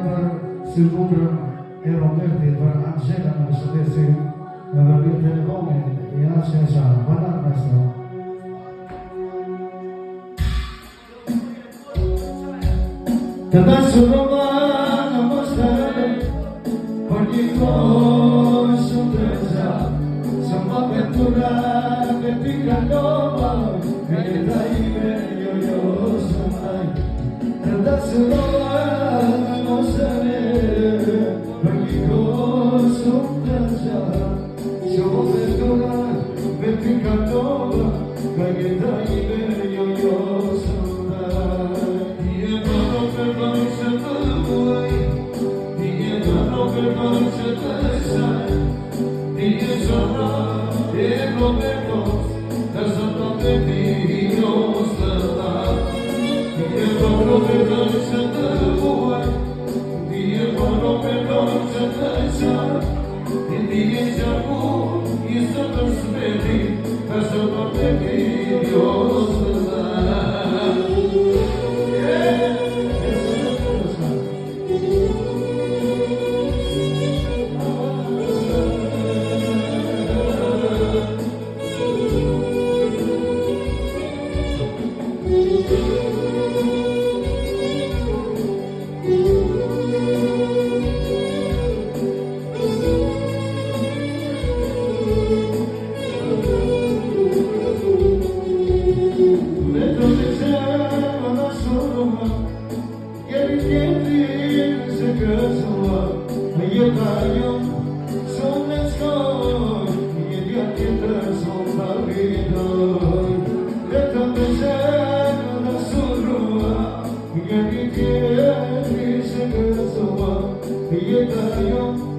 për Silvudrën e Robertit, për Angela në përshëndesim, në vërbim telefonin, i ashe e shanë, banan maestro. Të dashurova në moshtare, por një kohë shumë të gjatë, së më aventura me pika nova, e jeta ime jo shumë ajë. Të dashurova në moshtare, por një kohë shumë të gjatë, së më aventura me pika nova, e jeta ime jo shumë ajë. Yeah.